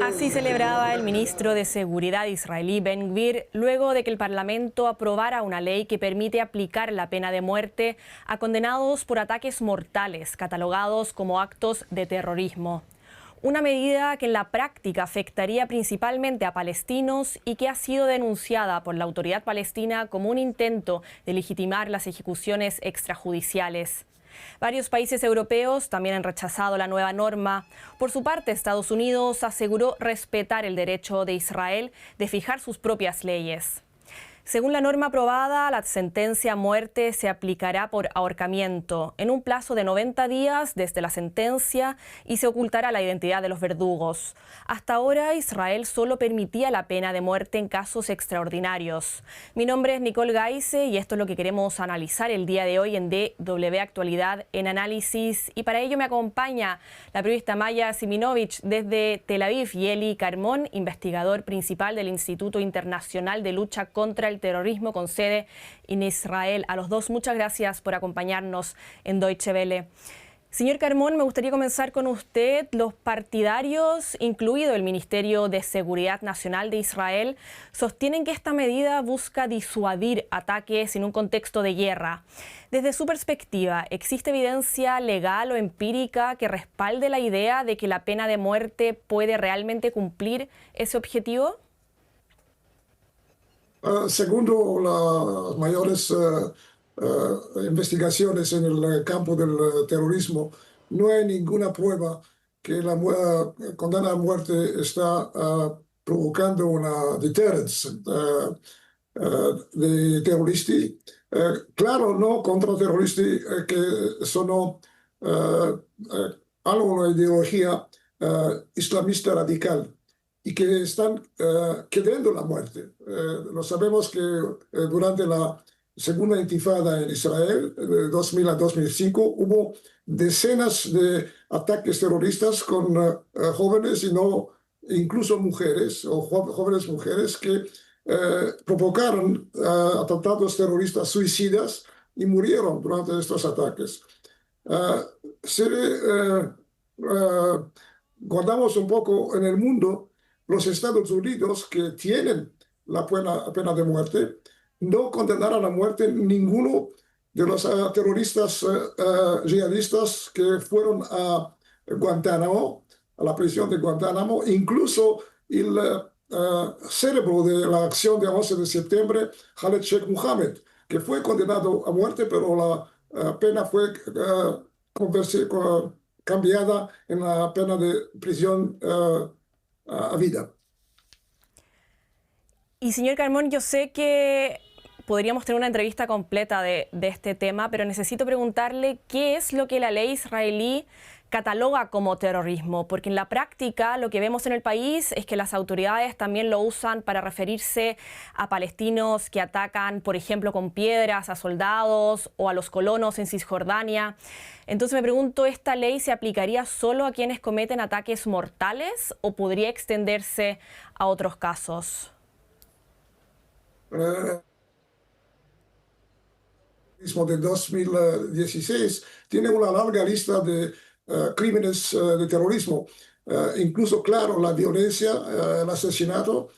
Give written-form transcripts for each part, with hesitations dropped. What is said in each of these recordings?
Así celebraba el ministro de Seguridad israelí Ben Gvir luego de que el Parlamento aprobara una ley que permite aplicar la pena de muerte a condenados por ataques mortales catalogados como actos de terrorismo. Una medida que en la práctica afectaría principalmente a palestinos y que ha sido denunciada por la autoridad palestina como un intento de legitimar las ejecuciones extrajudiciales. Varios países europeos también han rechazado la nueva norma. Por su parte, Estados Unidos aseguró respetar el derecho de Israel de fijar sus propias leyes. Según la norma aprobada, la sentencia a muerte se aplicará por ahorcamiento en un plazo de 90 días desde la sentencia y se ocultará la identidad de los verdugos. Hasta ahora, Israel solo permitía la pena de muerte en casos extraordinarios. Mi nombre es Nicole Gaise y esto es lo que queremos analizar el día de hoy en DW Actualidad en Análisis. Y para ello me acompaña la periodista Maya Siminovich desde Tel Aviv y Eli Carmón, investigador principal del Instituto Internacional de Lucha contra el Terrorismo con sede en Israel. A los dos, muchas gracias por acompañarnos en Deutsche Welle. Señor Carmón, me gustaría comenzar con usted. Los partidarios, incluido el Ministerio de Seguridad Nacional de Israel, sostienen que esta medida busca disuadir ataques en un contexto de guerra. Desde su perspectiva, ¿existe evidencia legal o empírica que respalde la idea de que la pena de muerte puede realmente cumplir ese objetivo? Según las mayores investigaciones en el campo del terrorismo, no hay ninguna prueba que la condena a muerte está provocando una deterrence de terroristi. Claro, no contra terroristi che sono hanno una ideología islamista radical y que están queriendo la muerte. Lo sabemos que durante la segunda intifada en Israel, de 2000 a 2005, hubo decenas de ataques terroristas con jóvenes y no incluso mujeres o jóvenes mujeres que provocaron atentados terroristas suicidas y murieron durante estos ataques. Si guardamos un poco en el mundo, los Estados Unidos, que tienen la pena de muerte, no condenaron a muerte ninguno de los terroristas yihadistas que fueron a Guantánamo, a la prisión de Guantánamo. Incluso el cerebro de la acción de 11 de septiembre, Khaled Sheikh Mohammed, que fue condenado a muerte, pero la pena fue cambiada en la pena de prisión a vida. Y señor Carmón, yo sé que podríamos tener una entrevista completa de este tema, pero necesito preguntarle qué es lo que la ley israelí cataloga como terrorismo, porque en la práctica lo que vemos en el país es que las autoridades también lo usan para referirse a palestinos que atacan, por ejemplo, con piedras a soldados o a los colonos en Cisjordania. Entonces me pregunto, ¿esta ley se aplicaría solo a quienes cometen ataques mortales o podría extenderse a otros casos? De 2016 tiene una larga lista de crímenes de terrorismo, incluso, claro, la violencia, el asesinato,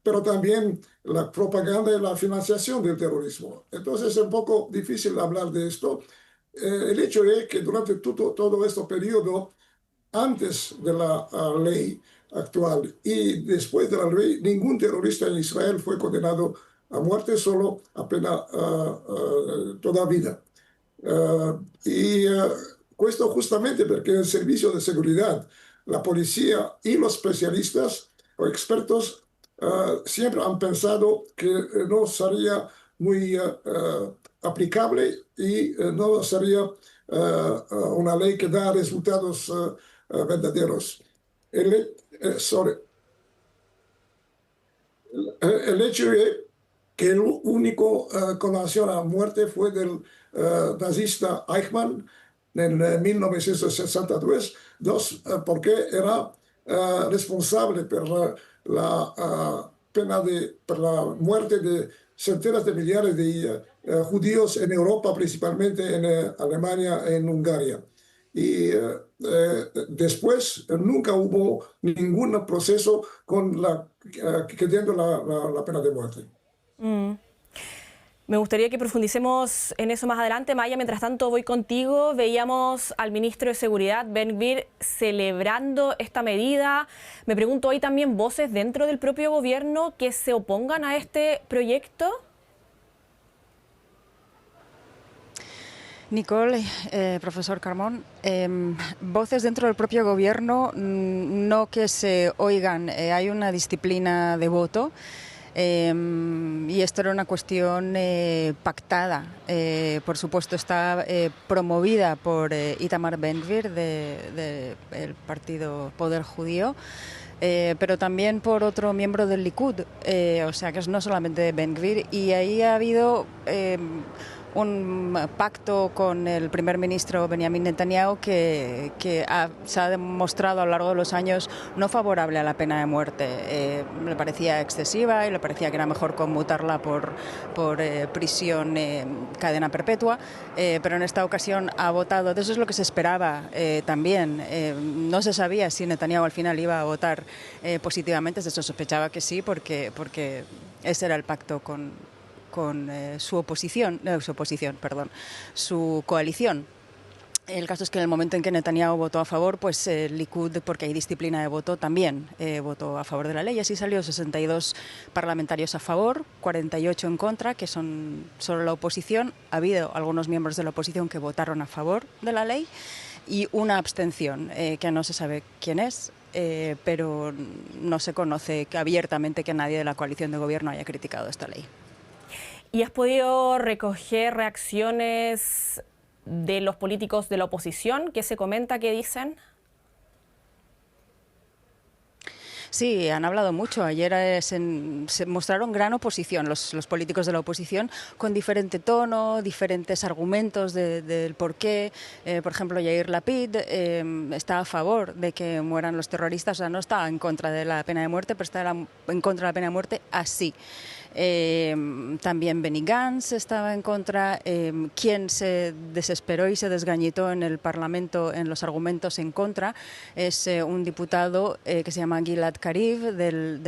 pero también la propaganda y la financiación del terrorismo. Entonces es un poco difícil hablar de esto. El hecho es que durante todo este periodo, antes de la ley actual y después de la ley, ningún terrorista en Israel fue condenado a muerte, solo a pena toda vida. Esto justamente porque el servicio de seguridad, la policía y los especialistas o expertos siempre han pensado que no sería muy aplicable y no sería una ley que da resultados verdaderos. El hecho es que el único condenación a muerte fue del nazista Eichmann en 1962, porque era responsable por la por la muerte de centenas de millares de judíos en Europa, principalmente en Alemania e en Hungría. Y después nunca hubo ningún proceso con queriendo la pena de muerte. Mm. Me gustaría que profundicemos en eso más adelante. Maya, mientras tanto voy contigo. Veíamos al ministro de Seguridad, Ben-Gvir, celebrando esta medida. Me pregunto, ¿hay también voces dentro del propio gobierno que se opongan a este proyecto? Nicole, profesor Carmón, voces dentro del propio gobierno, no que se oigan, hay una disciplina de voto. Y esto era una cuestión pactada, por supuesto está promovida por Itamar Ben-Gvir del partido Poder Judío, pero también por otro miembro del Likud, o sea que es no solamente Ben-Gvir, y ahí ha habido un pacto con el primer ministro Benjamin Netanyahu que se ha demostrado a lo largo de los años no favorable a la pena de muerte. Le parecía excesiva y le parecía que era mejor conmutarla por prisión, cadena perpetua, pero en esta ocasión ha votado. Eso es lo que se esperaba también. No se sabía si Netanyahu al final iba a votar positivamente, se sospechaba que sí, porque ese era el pacto con su coalición. El caso es que en el momento en que Netanyahu votó a favor, pues el Likud, porque hay disciplina de voto, también votó a favor de la ley. Así salió 62 parlamentarios a favor, 48 en contra, que son solo la oposición. Ha habido algunos miembros de la oposición que votaron a favor de la ley y una abstención, que no se sabe quién es. Pero no se conoce abiertamente que nadie de la coalición de gobierno haya criticado esta ley. ¿Y has podido recoger reacciones de los políticos de la oposición? ¿Qué se comenta, qué dicen? Sí, han hablado mucho. Ayer se mostraron gran oposición los políticos de la oposición con diferente tono, diferentes argumentos del por qué. Por ejemplo, Yair Lapid está a favor de que mueran los terroristas, o sea, no está en contra de la pena de muerte, pero está en contra de la pena de muerte así. También Benny Gantz estaba en contra. Quien se desesperó y se desgañitó en el Parlamento en los argumentos en contra es un diputado que se llama Gilad Kariv del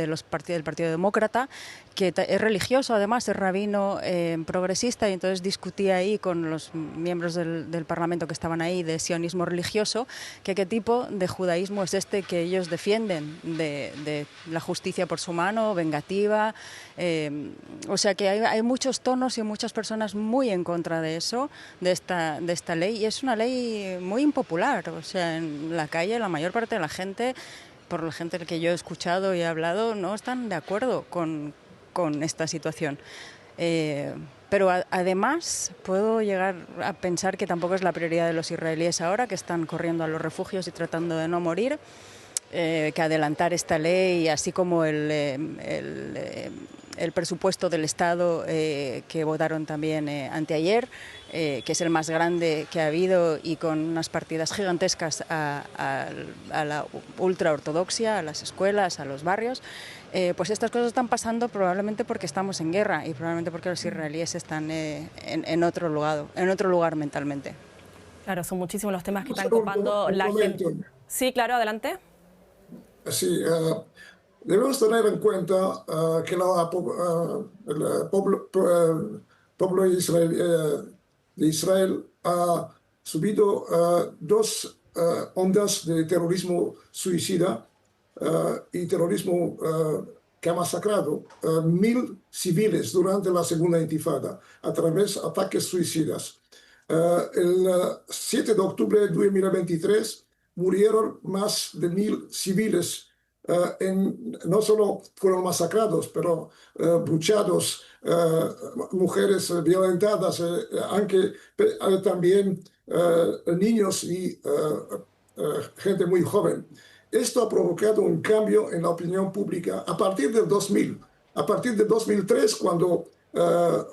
Partido Demócrata, que es religioso, además es rabino progresista, y entonces discutía ahí con los miembros del Parlamento que estaban ahí de sionismo religioso, que qué tipo de judaísmo es este que ellos defienden, de la justicia por su mano, vengativa. O sea que hay muchos tonos y muchas personas muy en contra de eso, de esta ley, y es una ley muy impopular. O sea, en la calle la mayor parte de la gente, por la gente que yo he escuchado y he hablado, no están de acuerdo con esta situación. Pero además puedo llegar a pensar que tampoco es la prioridad de los israelíes ahora, que están corriendo a los refugios y tratando de no morir, que adelantar esta ley, así como el presupuesto del Estado que votaron también anteayer, que es el más grande que ha habido y con unas partidas gigantescas a la ultraortodoxia, a las escuelas, a los barrios. Pues estas cosas están pasando probablemente porque estamos en guerra y probablemente porque los israelíes están en otro lugar mentalmente. Claro, son muchísimos los temas que están copando la gente. Sí, claro, adelante. Sí, debemos tener en cuenta que el pueblo de Israel ha subido dos ondas de terrorismo suicida y terrorismo que ha masacrado 1.000 civiles durante la segunda intifada a través de ataques suicidas. El 7 de octubre de 2023 murieron más de 1.000 civiles. No solo fueron masacrados, pero buchados, mujeres violentadas, aunque también niños y gente muy joven. Esto ha provocado un cambio en la opinión pública a partir del 2000. A partir de 2003, cuando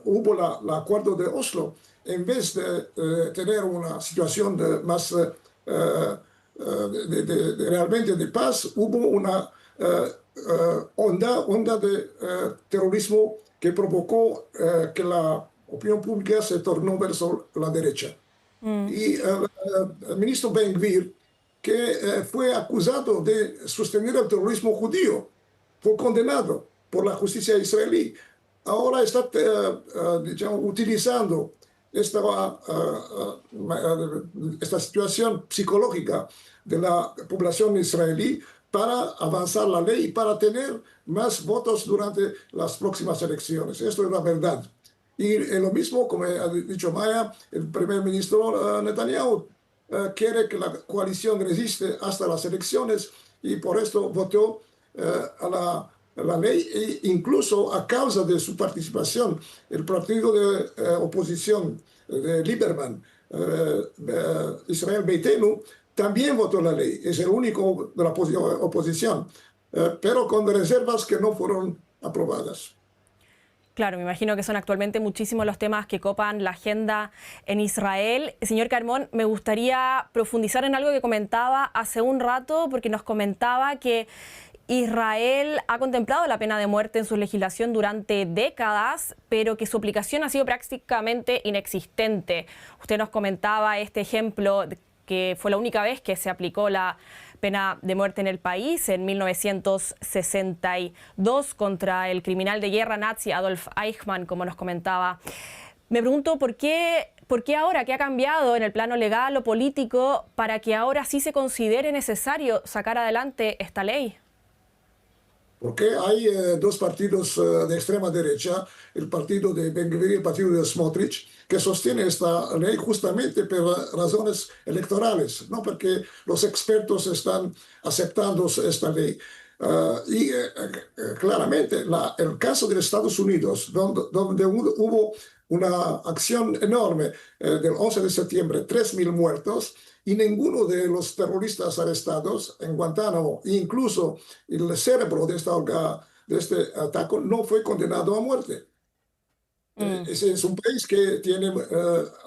hubo el acuerdo de Oslo, en vez de tener una situación más realmente de paz, hubo una onda de terrorismo que provocó que la opinión pública se tornó verso la derecha. Y el ministro Ben-Gvir, que fue acusado de sostener el terrorismo judío, fue condenado por la justicia israelí. Ahora está digamos, utilizando esta situación psicológica de la población israelí para avanzar la ley y para tener más votos durante las próximas elecciones. Esto es la verdad. Y lo mismo, como ha dicho Maya, el primer ministro Netanyahu quiere que la coalición resiste hasta las elecciones y por esto votó a la ley e incluso a causa de su participación, el partido de oposición de Lieberman, Israel Beitenu, también votó la ley. Es el único de la oposición, pero con reservas que no fueron aprobadas. Claro, me imagino que son actualmente muchísimos los temas que copan la agenda en Israel. Señor Carmón, me gustaría profundizar en algo que comentaba hace un rato, porque nos comentaba que Israel ha contemplado la pena de muerte en su legislación durante décadas, pero que su aplicación ha sido prácticamente inexistente. Usted nos comentaba este ejemplo que fue la única vez que se aplicó la pena de muerte en el país, en 1962, contra el criminal de guerra nazi Adolf Eichmann, como nos comentaba. Me pregunto por qué ahora, qué ha cambiado en el plano legal o político para que ahora sí se considere necesario sacar adelante esta ley. Porque hay dos partidos de extrema derecha, el partido de Ben-Gvir y el partido de Smotrich, que sostienen esta ley justamente por razones electorales, no porque los expertos están aceptando esta ley. Claramente, el caso de Estados Unidos, donde hubo una acción enorme del 11 de septiembre, 3.000 muertos, y ninguno de los terroristas arrestados en Guantánamo, incluso el cerebro de este ataque, no fue condenado a muerte. Es un país que tiene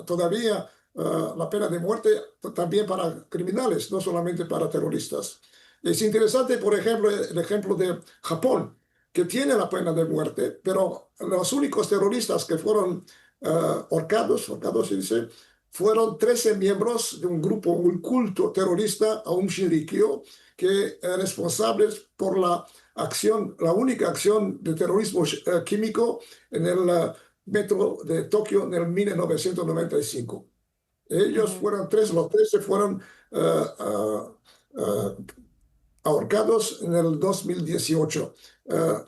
todavía la pena de muerte también para criminales, no solamente para terroristas. Es interesante, por ejemplo, el ejemplo de Japón, que tiene la pena de muerte, pero los únicos terroristas que fueron ahorcados, se dice, fueron 13 miembros de un grupo, un culto terrorista, Aum Shinrikyo, que responsables por la única acción de terrorismo químico en el metro de Tokio en el 1995. Ellos fueron los 13 fueron ahorcados en el 2018,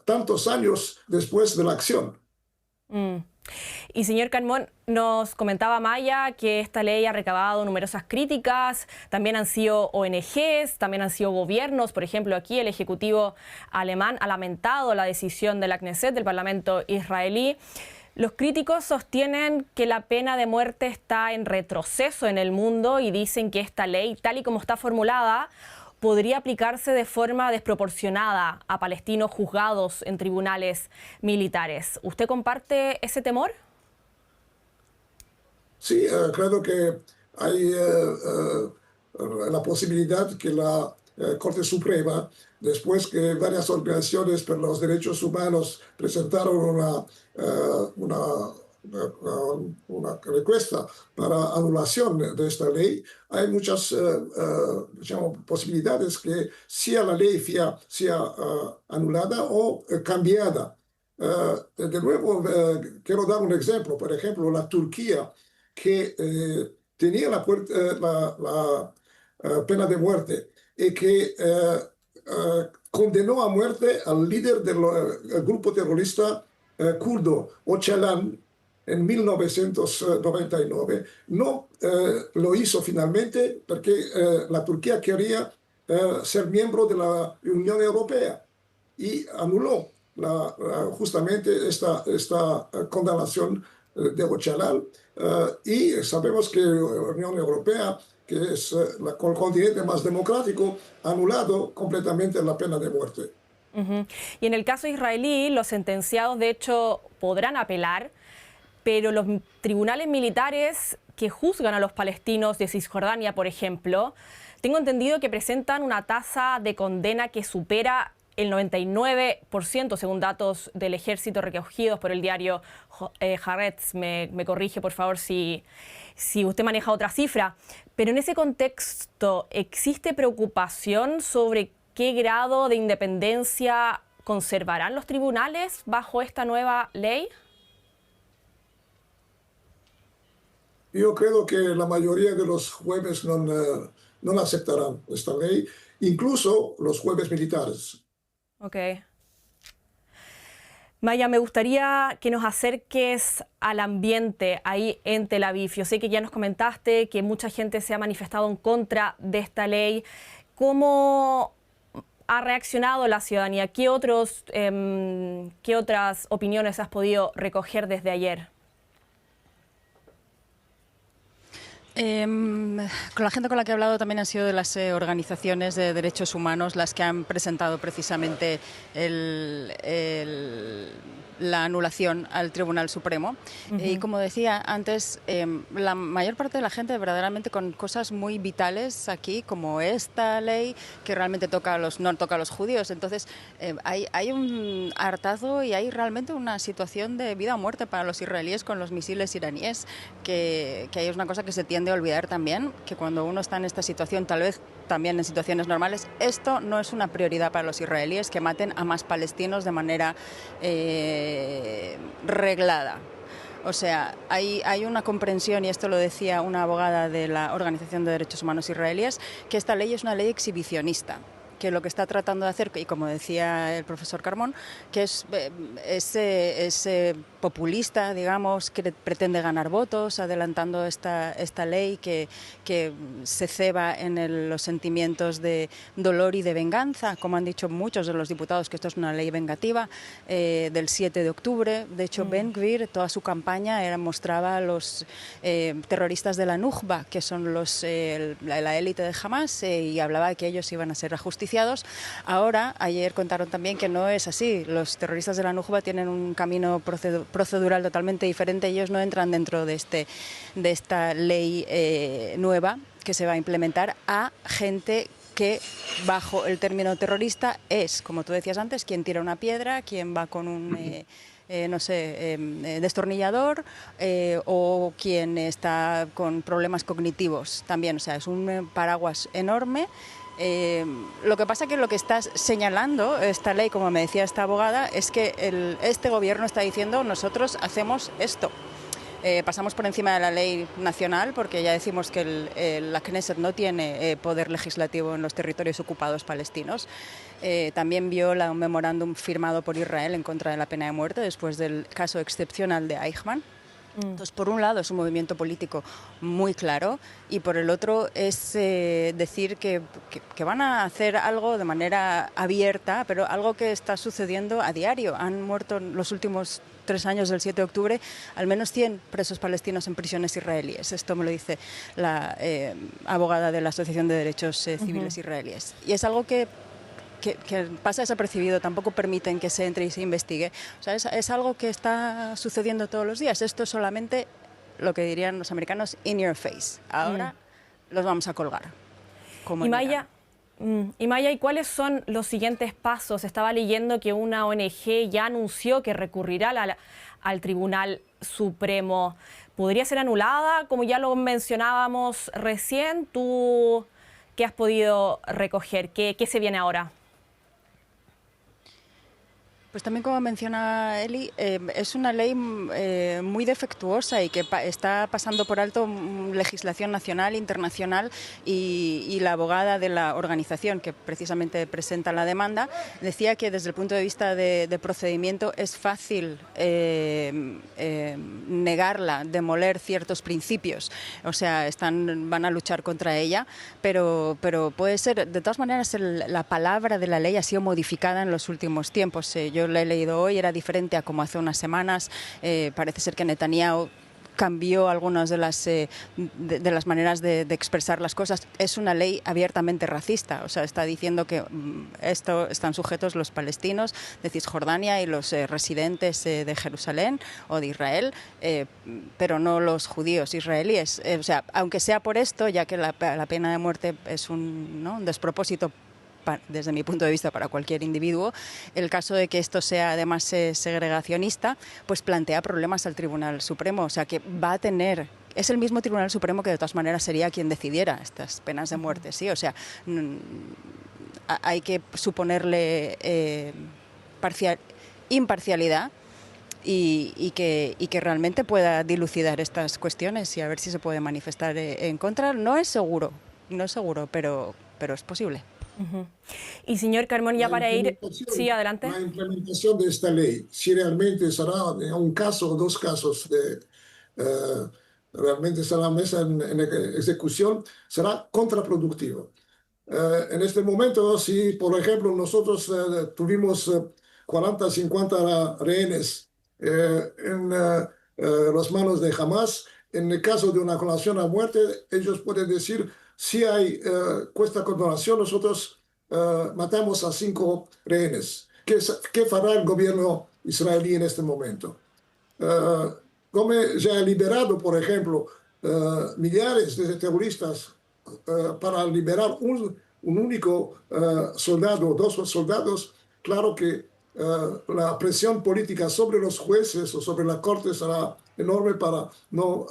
tantos años después de la acción. Y señor Carmón, nos comentaba Maya que esta ley ha recabado numerosas críticas, también han sido ONGs, también han sido gobiernos. Por ejemplo, aquí el Ejecutivo alemán ha lamentado la decisión de la Knesset, del Parlamento israelí. Los críticos sostienen que la pena de muerte está en retroceso en el mundo y dicen que esta ley, tal y como está formulada, podría aplicarse de forma desproporcionada a palestinos juzgados en tribunales militares. ¿Usted comparte ese temor? Sí, creo que hay la posibilidad que la Corte Suprema, después que varias organizaciones por los derechos humanos presentaron una requesta para anulación de esta ley, hay muchas posibilidades que sea la ley sea anulada o cambiada. De nuevo, quiero dar un ejemplo. Por ejemplo, la Turquía, que tenía la pena de muerte y que condenó a muerte al líder del grupo terrorista kurdo, Öcalan, en 1999. No lo hizo finalmente porque la Turquía quería ser miembro de la Unión Europea y anuló justamente esta condenación de Öcalan. Y sabemos que la Unión Europea, que es el continente más democrático, ha anulado completamente la pena de muerte. Y en el caso israelí, los sentenciados de hecho podrán apelar, pero los tribunales militares que juzgan a los palestinos de Cisjordania, por ejemplo, tengo entendido que presentan una tasa de condena que supera el 99%, según datos del ejército recogidos por el diario Haaretz. Me corrige, por favor, si si usted maneja otra cifra. Pero en ese contexto, ¿existe preocupación sobre qué grado de independencia conservarán los tribunales bajo esta nueva ley? Yo creo que la mayoría de los jueces no aceptarán esta ley, incluso los jueces militares. Ok. Maya, me gustaría que nos acerques al ambiente ahí en Tel Aviv. Yo sé que ya nos comentaste que mucha gente se ha manifestado en contra de esta ley. ¿Cómo ha reaccionado la ciudadanía? ¿Qué otras opiniones has podido recoger desde ayer? Con la gente con la que he hablado también han sido de las organizaciones de derechos humanos las que han presentado precisamente la anulación al Tribunal Supremo. Y como decía antes, la mayor parte de la gente verdaderamente con cosas muy vitales aquí, como esta ley que realmente no toca a los judíos. Entonces hay un hartazgo y hay realmente una situación de vida o muerte para los israelíes con los misiles iraníes, que es una cosa que se tiende a olvidar también, que cuando uno está en esta situación, tal vez también en situaciones normales, esto no es una prioridad para los israelíes, que maten a más palestinos de manera reglada. O sea, hay una comprensión, y esto lo decía una abogada de la Organización de Derechos Humanos israelíes, que esta ley es una ley exhibicionista, que lo que está tratando de hacer, y como decía el profesor Carmón, que es populista, digamos, que pretende ganar votos, adelantando esta ley que se ceba en los sentimientos de dolor y de venganza, como han dicho muchos de los diputados, que esto es una ley vengativa, del 7 de octubre. De hecho, Ben Gvir, toda su campaña mostraba a los terroristas de la Nujba, que son la élite de Hamas, y hablaba de que ellos iban a ser ajusticiados. Ahora, ayer contaron también que no es así. Los terroristas de la Nujba tienen un camino procedural totalmente diferente. Ellos no entran dentro de esta ley nueva que se va a implementar a gente que bajo el término terrorista es, como tú decías antes, quien tira una piedra, quien va con un destornillador, o quien está con problemas cognitivos también. O sea, es un paraguas enorme. Lo que pasa que lo que estás señalando esta ley, como me decía esta abogada, es que este gobierno está diciendo: nosotros hacemos esto. Pasamos por encima de la ley nacional, porque ya decimos que la Knesset no tiene poder legislativo en los territorios ocupados palestinos. También viola un memorándum firmado por Israel en contra de la pena de muerte después del caso excepcional de Eichmann. Entonces, por un lado es un movimiento político muy claro, y por el otro es decir que van a hacer algo de manera abierta, pero algo que está sucediendo a diario. Han muerto en los últimos 3 años del 7 de octubre al menos 100 presos palestinos en prisiones israelíes. Esto me lo dice la abogada de la Asociación de Derechos Civiles israelíes. Y es algo que pasa desapercibido, tampoco permiten que se entre y se investigue. O sea, es algo que está sucediendo todos los días. Esto es solamente lo que dirían los americanos, in your face. Ahora los vamos a colgar. Y Maya, ¿y cuáles son los siguientes pasos? Estaba leyendo que una ONG ya anunció que recurrirá al Tribunal Supremo. ¿Podría ser anulada, como ya lo mencionábamos recién? ¿Tú qué has podido recoger? ¿Qué se viene ahora? Pues también, como menciona Eli, es una ley muy defectuosa y que está pasando por alto legislación nacional, internacional, y la abogada de la organización que precisamente presenta la demanda decía que desde el punto de vista de procedimiento es fácil negarla, demoler ciertos principios. O sea, van a luchar contra ella, pero puede ser, de todas maneras, la palabra de la ley ha sido modificada en los últimos tiempos. Yo la he leído hoy, era diferente a como hace unas semanas. Parece ser que Netanyahu cambió algunas de las maneras de expresar las cosas. Es una ley abiertamente racista, o sea, está diciendo que esto están sujetos los palestinos de Cisjordania y los residentes de Jerusalén o de Israel, pero no los judíos israelíes. O sea, aunque sea por esto, ya que la pena de muerte es un despropósito desde mi punto de vista, para cualquier individuo. El caso de que esto sea además segregacionista, pues plantea problemas al Tribunal Supremo. O sea, que va a tener... Es el mismo Tribunal Supremo que de todas maneras sería quien decidiera estas penas de muerte, ¿sí? O sea, hay que suponerle imparcialidad y que realmente pueda dilucidar estas cuestiones y a ver si se puede manifestar en contra. No es seguro, pero es posible. Y señor Carmón, ya para ir... Sí, adelante. La implementación de esta ley, si realmente será un caso o dos casos de... realmente será mesa en ejecución, será contraproductivo. En este momento, si por ejemplo nosotros tuvimos 40, 50 rehenes en las manos de Hamas, en el caso de una condenación a muerte, ellos pueden decir, si hay esta condenación, nosotros matamos a 5 rehenes. ¿Qué fará el gobierno israelí en este momento? Gómez ya ha liberado, por ejemplo, millares de terroristas para liberar un único soldado, 2 soldados. Claro que la presión política sobre los jueces o sobre la corte será enorme para no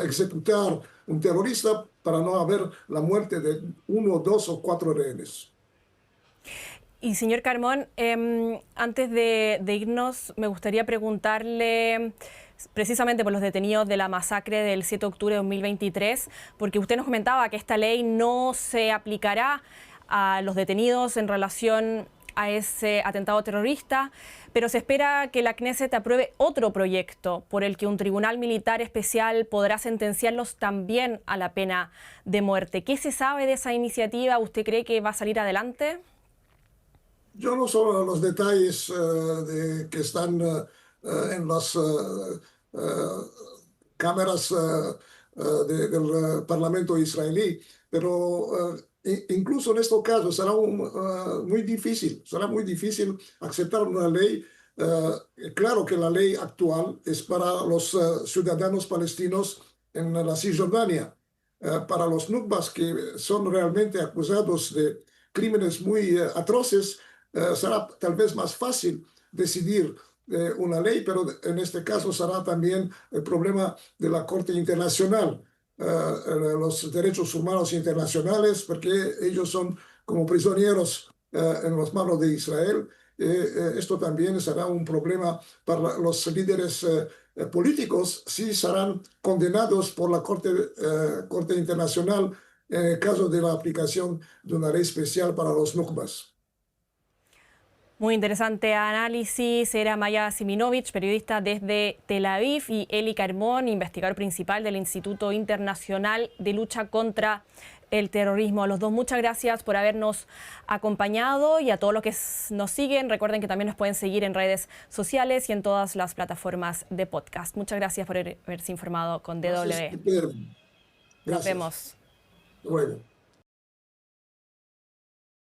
ejecutar un terrorista, para no haber la muerte de 1, 2 o 4 rehenes. Y señor Carmón, antes de irnos, me gustaría preguntarle precisamente por los detenidos de la masacre del 7 de octubre de 2023, porque usted nos comentaba que esta ley no se aplicará a los detenidos en relación a ese atentado terrorista, pero se espera que la Knesset apruebe otro proyecto por el que un tribunal militar especial podrá sentenciarlos también a la pena de muerte. ¿Qué se sabe de esa iniciativa? ¿Usted cree que va a salir adelante? Yo no sé los detalles que están en las cámaras del Parlamento israelí, pero incluso en estos casos será muy difícil aceptar una ley. Claro que la ley actual es para los ciudadanos palestinos en la Cisjordania. Para los nukbas que son realmente acusados de crímenes muy atroces, será tal vez más fácil decidir una ley, pero en este caso será también el problema de la Corte Internacional, los derechos humanos internacionales, porque ellos son como prisioneros en las manos de Israel. Esto también será un problema para los líderes políticos si serán condenados por la Corte Internacional en el caso de la aplicación de una ley especial para los nukbas. Muy interesante análisis. Era Maya Siminovich, periodista desde Tel Aviv, y Eli Carmón, investigador principal del Instituto Internacional de Lucha contra el Terrorismo. A los dos, muchas gracias por habernos acompañado, y a todos los que nos siguen, recuerden que también nos pueden seguir en redes sociales y en todas las plataformas de podcast. Muchas gracias por haberse informado con DW. Gracias. Nos vemos. Luego.